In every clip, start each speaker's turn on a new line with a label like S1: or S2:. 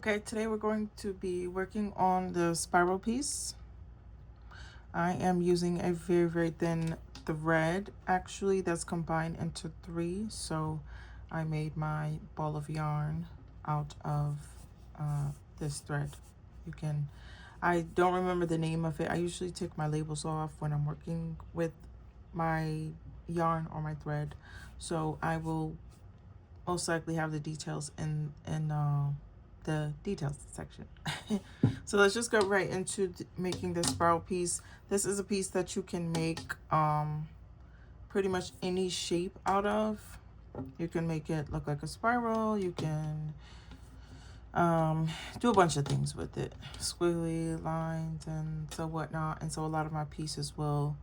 S1: Okay, today we're going to be working on the spiral piece. I am using a very thin thread actually that's combined into three, so I made my ball of yarn out of this thread. You can, I don't remember the name of it. I usually take my labels off when I'm working with my yarn or my thread, so I will most likely have the details in the details section. So let's just go right into making this spiral piece. This is a piece that you can make pretty much any shape out of. You can make it look like a spiral. You can do a bunch of things with it, squiggly lines and so whatnot. And so a lot of my pieces will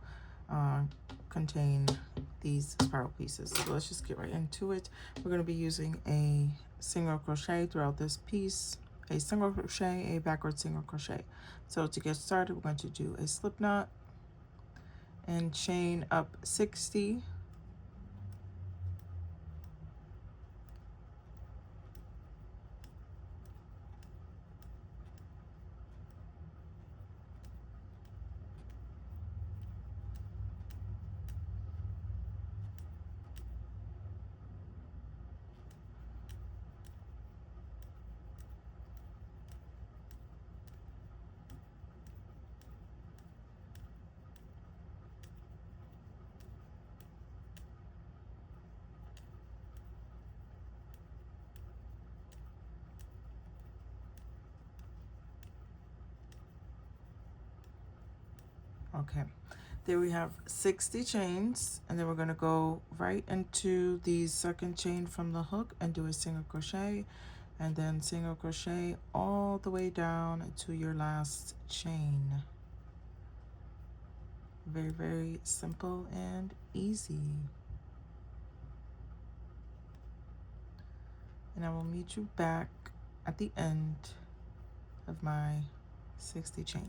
S1: contain these spiral pieces. So let's just get right into it. We're going to be using a single crochet throughout this piece, a single crochet, a backward single crochet. So to get started, we're going to do a slip knot and chain up 60. Okay, there we have 60 chains, and then we're going to go right into the second chain from the hook and do a single crochet, and then single crochet all the way down to your last chain. Very simple and easy. And I will meet you back at the end of my 60 chains.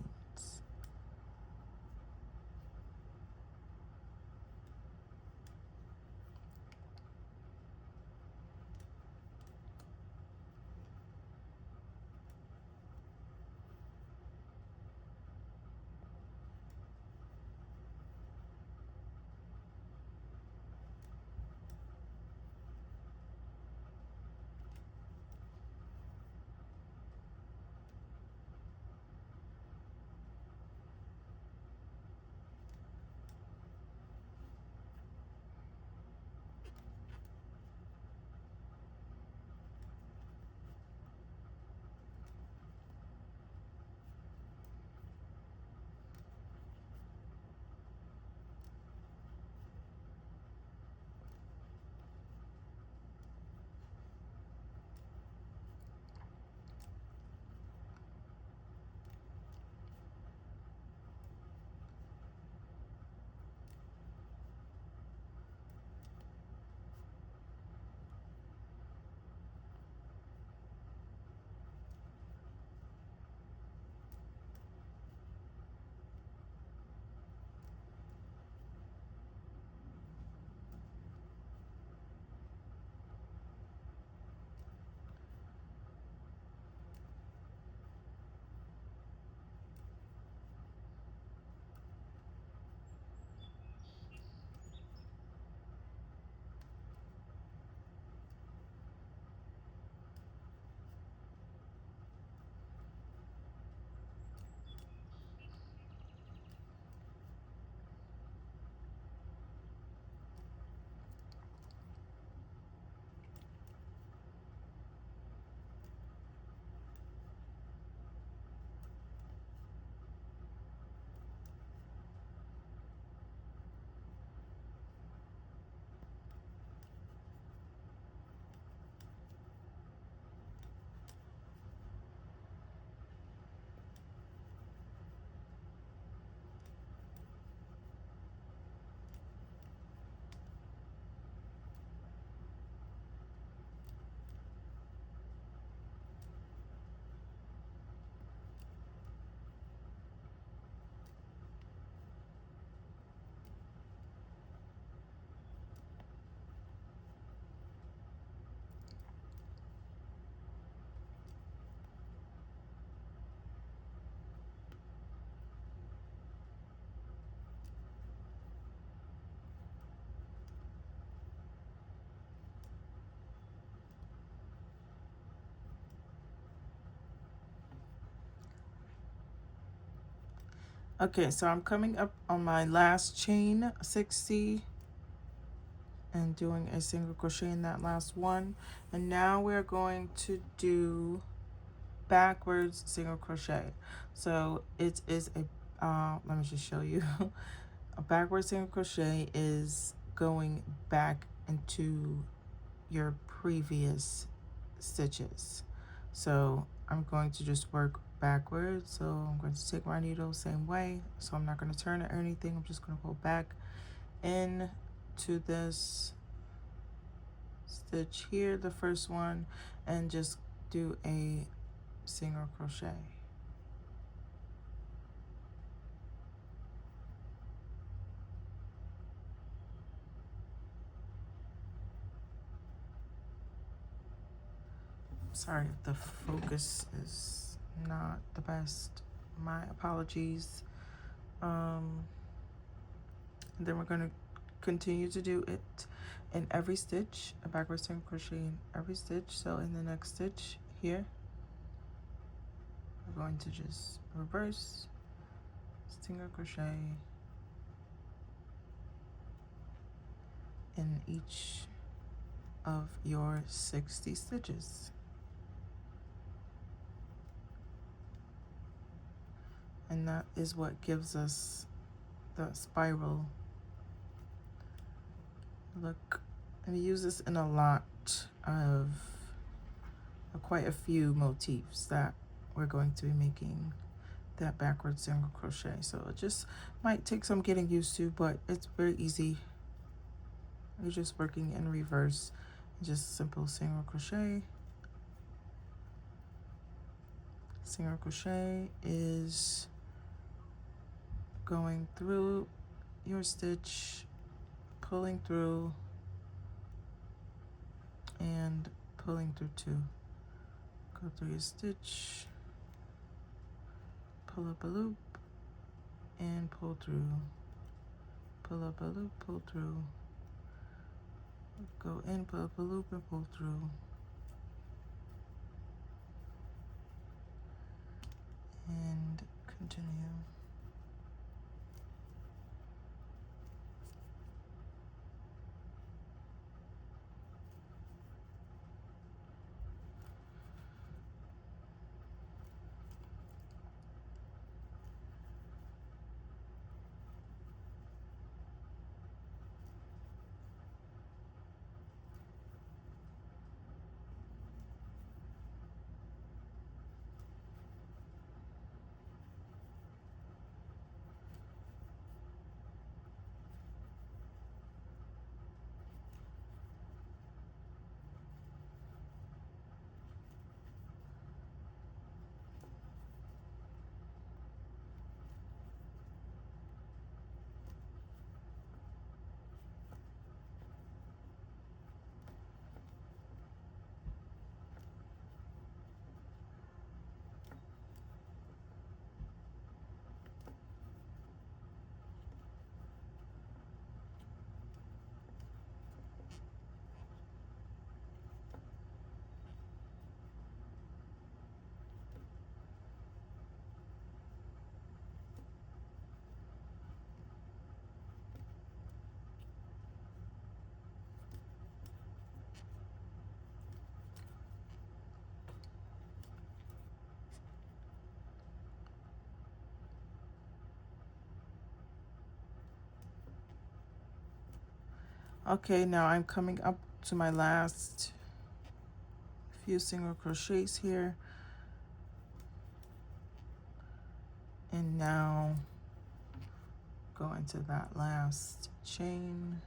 S1: Okay, so I'm coming up on my last chain 60 and doing a single crochet in that last one, and now we're going to do backwards single crochet. So it is a let me just show you. A backward single crochet is going back into your previous stitches. So I'm going to just work backwards. So I'm going to take my needle same way. So I'm not going to turn it or anything. I'm just going to go back in to this stitch here, the first one, and just do a single crochet. Sorry if the focus is not the best. My apologies. And then we're going to continue to do it in every stitch, a backward single crochet in every stitch. So in the next stitch here, we're going to just reverse, single crochet in each of your 60 stitches. And that is what gives us the spiral look. And we use this in a lot of quite a few motifs that we're going to be making that backward single crochet. So it just might take some getting used to, but it's very easy. You're just working in reverse, just simple single crochet. Single crochet is going through your stitch, pulling through, and pulling through two. Go through your stitch, pull up a loop, and pull through. Pull up a loop, pull through. Go in, pull up a loop, and pull through. And continue. Okay, now I'm coming up to my last few single crochets here. And now go into that last chain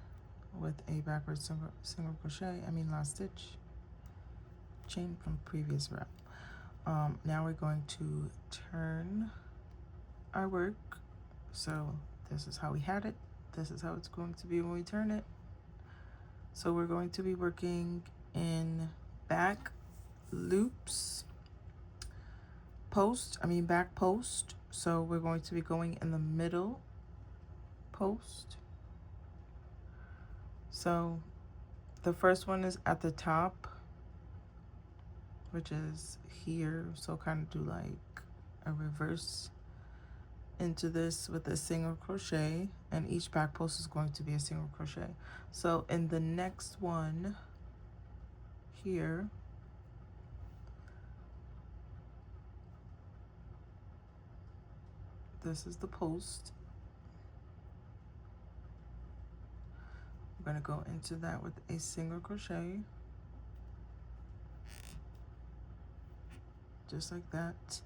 S1: with a backward single crochet, last stitch, chain from previous row. Now we're going to turn our work. So this is how we had it. This is how it's going to be when we turn it. So we're going to be working in back loops, back post. So we're going to be going in the middle post. So the first one is at the top, which is here. So kind of do like a reverse into this with a single crochet, and each back post is going to be a single crochet. So in the next one here, this is the post. We're going to go into that with a single crochet, just like that.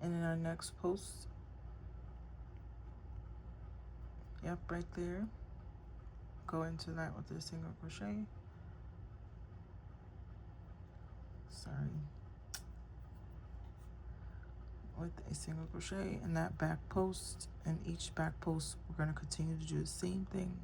S1: And in our next post, yep, right there, go into that with a single crochet. Sorry. With a single crochet in that back post, and each back post we're going to continue to do the same thing.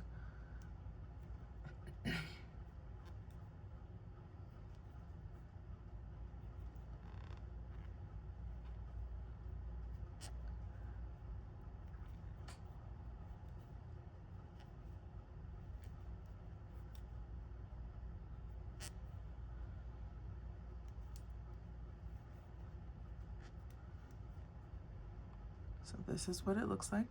S1: So this is what it looks like.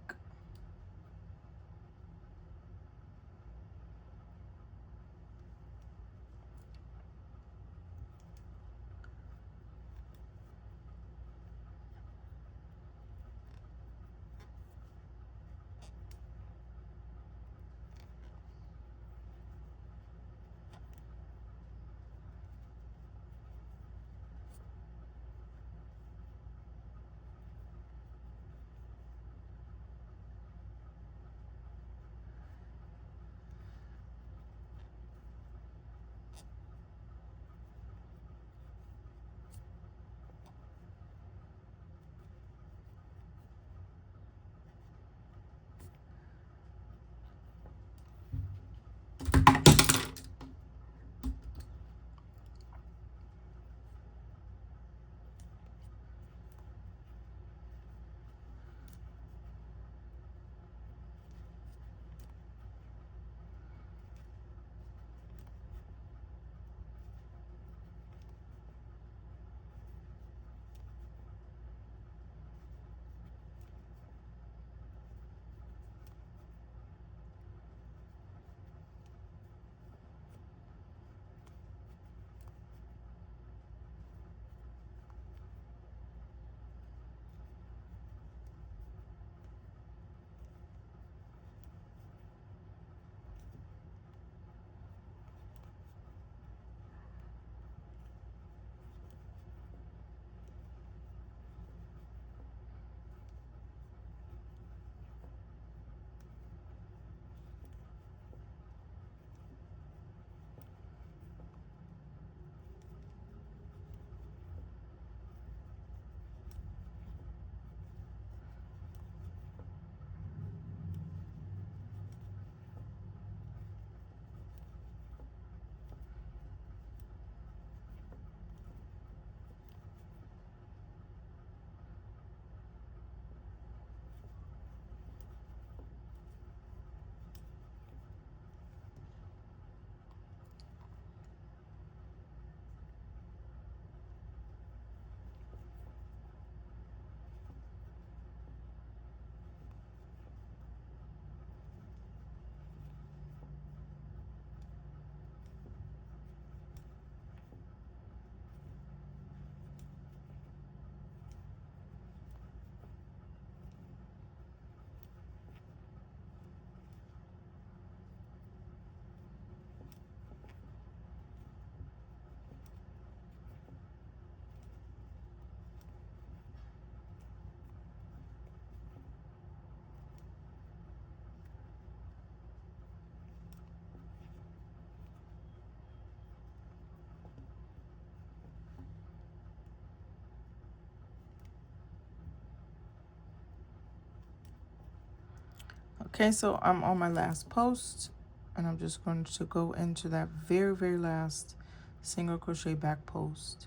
S1: Okay, so I'm on my last post, and I'm just going to go into that very last single crochet back post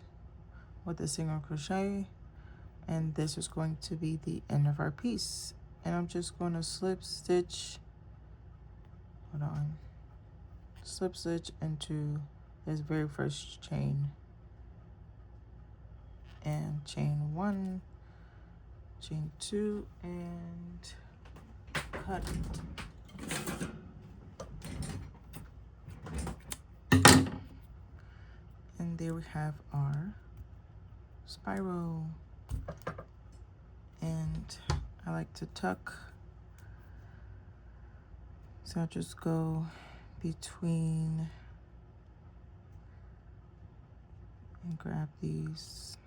S1: with a single crochet, and this is going to be the end of our piece. And I'm just going to slip stitch, hold on, slip stitch into this very first chain, and chain 1, chain 2 and cut it. And there we have our spiral. And I like to tuck, so I'll just go between and grab these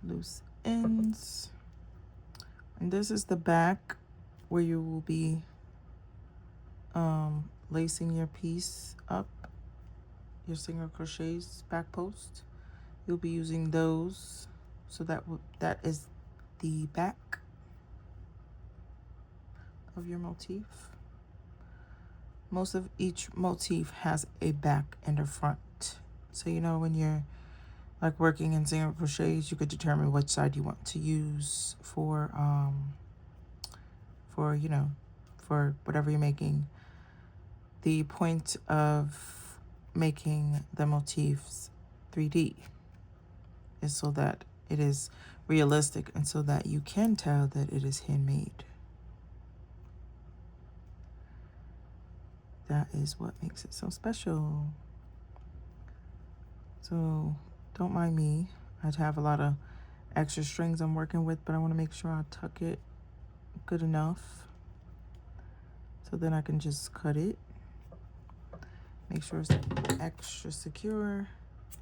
S1: loose ends. And this is the back where you will be lacing your piece up, your single crochets back post. You'll be using those, so that is the back of your motif. Most of each motif has a back and a front, so you know when you're like working in single crochets, you could determine which side you want to use for you know, for whatever you're making. The point of making the motifs 3D is so that it is realistic and so that you can tell that it is handmade. That is what makes it so special. So don't mind me. I have a lot of extra strings I'm working with, but I want to make sure I tuck it good enough so then I can just cut it. Make sure it's extra secure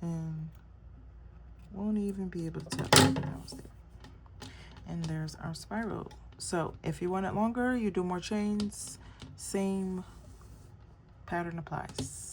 S1: and won't even be able to tell that I was there. And there's our spiral. So if you want it longer, you do more chains, same pattern applies.